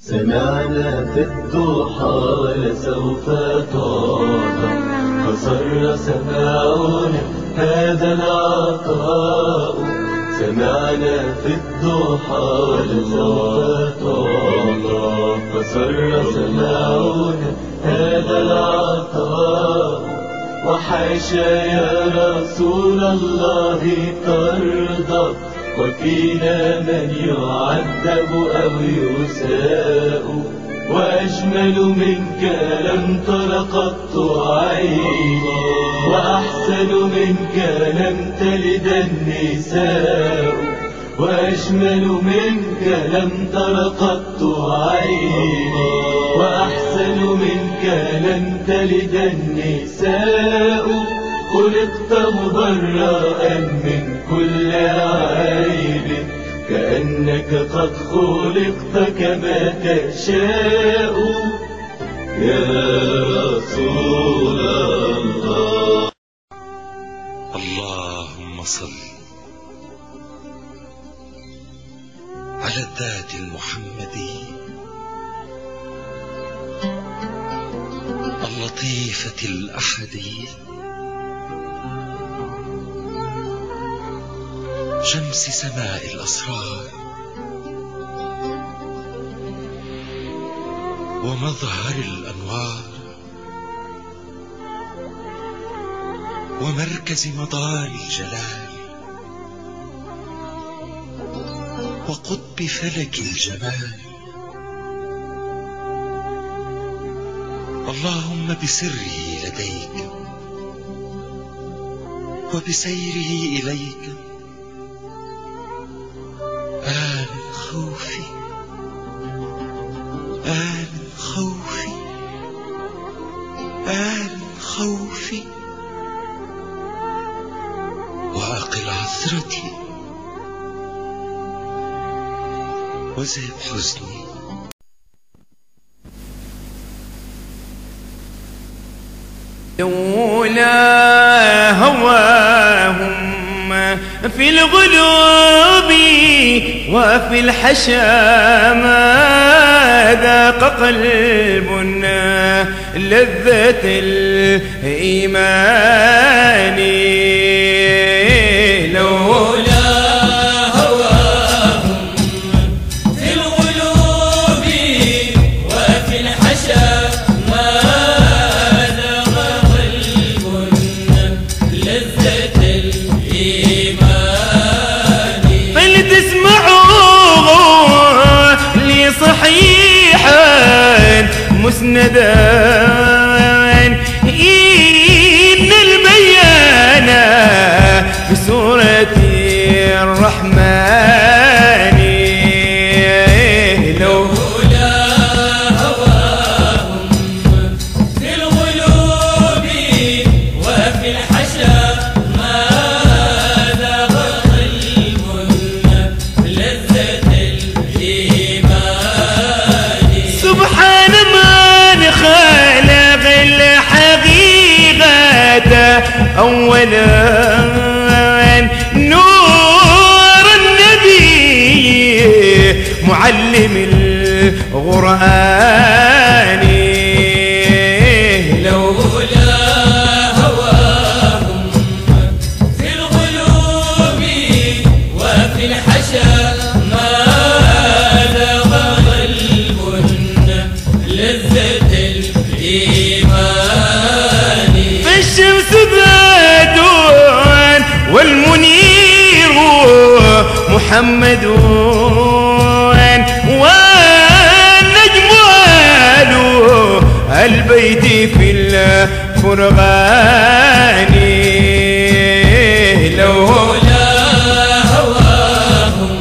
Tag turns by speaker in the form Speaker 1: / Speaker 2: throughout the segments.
Speaker 1: سمعنا في الضحى لسوف طاب، فصر سماعنا هذا العطاء. سمعنا في الضحى لسوف طاب، فصر سماعنا هذا العطاء. وحاشا يا رسول الله ترضى وفينا من يعذب أو يساء. وأجمل منك لم تر قط عيني، وأحسن منك لم تلد النساء. وأجمل منك لم تر قط عيني، وأحسن منك لم تلد النساء. خلقت مبرأ من كل عيب، كأنك قد خلقت كما تشاء يا رسول الله.
Speaker 2: اللهم صل على الذات المحمدية اللطيفة الأحدية، شمس سماء الأسرار ومظهر الأنوار، ومركز مدار الجلال، وقطب فلك الجمال. اللهم بسره لديك وبسيره إليك آمن خوفي، آمن خوفي، آمن خوفي، وأقل عثرتي وذهب حزني.
Speaker 3: لولا هواهم في القلوب وفي الحشا ما ذاق قلب لذة الإيمان. مسندا إن البيان بسورة الرحمن.
Speaker 4: لولا هواهم في القلوب وفي الحشا ما ذاق قلب لذة الإيمان.
Speaker 3: سبحان من خلق الحقيقة أولا، نور النبي معلم القرآن.
Speaker 4: لولا هواهم في القلوب وفي الحشا ما ذاق قلب لذة الإيمان.
Speaker 3: فالشمس ذات والمنير محمد، والنجم آل البيت في الفرقان.
Speaker 4: لولا هواهم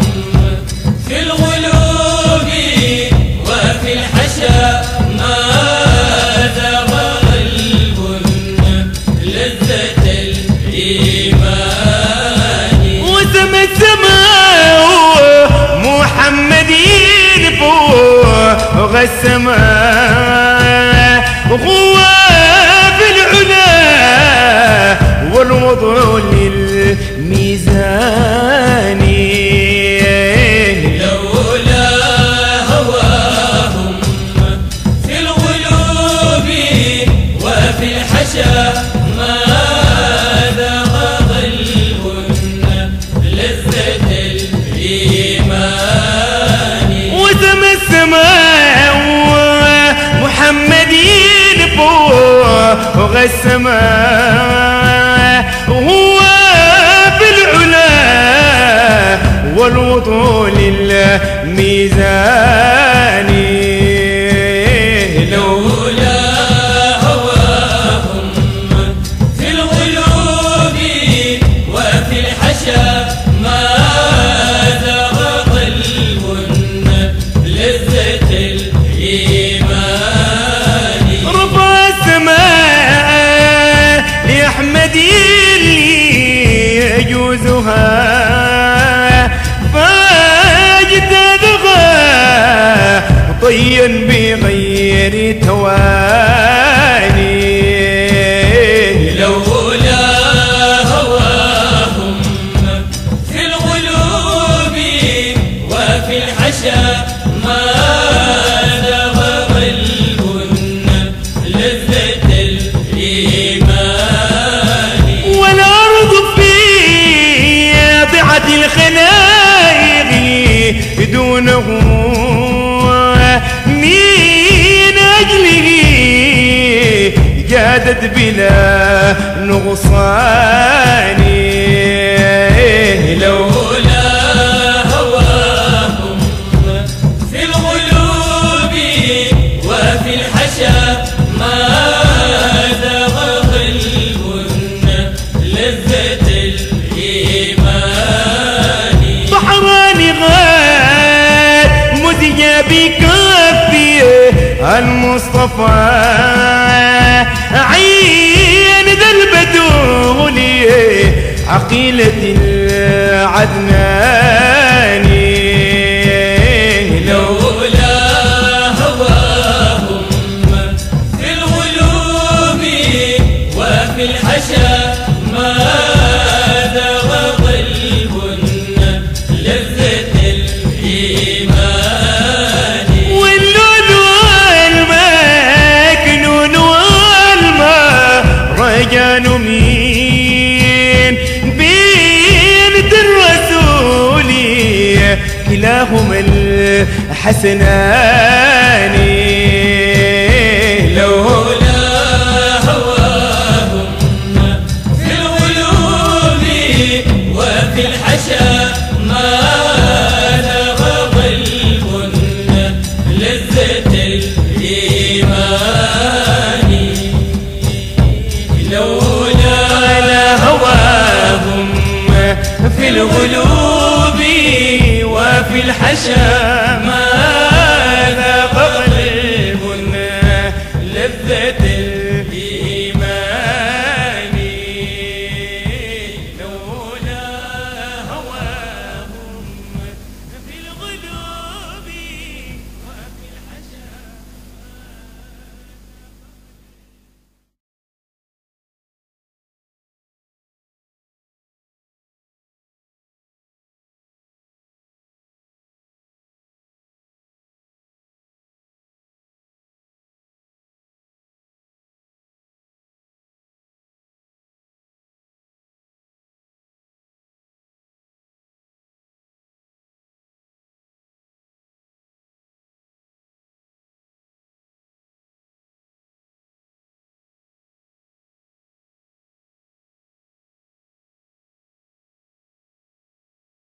Speaker 4: في القلوب وفي الحشا ما ذاق قلب لذة الإيمان.
Speaker 3: وسما السماء محمد فوق السماء، هو في العلا والوضع للميزان.
Speaker 4: لولا هواهم
Speaker 3: السماء محمدين فوق السماء وهو بالعلا والوطول الميزان
Speaker 4: لولا هواهم في القلوب وفي الحشا ما زاغ قلب لذة الإيمان
Speaker 3: رفع السماء لأحمد اللي يجوزها فاجتذها طيا بغير تواني
Speaker 4: لولا هواهم في القلوب وفي الحشا ما زاغ قلب لذة الإيمان
Speaker 3: والأرض في ضعة الخلائق دونه من أجله جادت بلا نقصان
Speaker 4: لولا هواهم في القلوب وفي الحشا ما زاغ قلب لذة الإيمان
Speaker 3: بحران غاد مزج بكفي المصطفى عين ذا البدول عقيلة العدنان
Speaker 4: لولا هواهم في القلوب وفي الحشا ما زاغ قلب لذة الإيمان
Speaker 3: واللؤلؤ المكنون والمهرجان من بنت الرسول كلاهما الحسنان
Speaker 4: لولا هواهم في القلوب وفي الحشا ما زاغ قلب لذة الإيمان لولا
Speaker 3: هواهم في القلوب وفي الحشا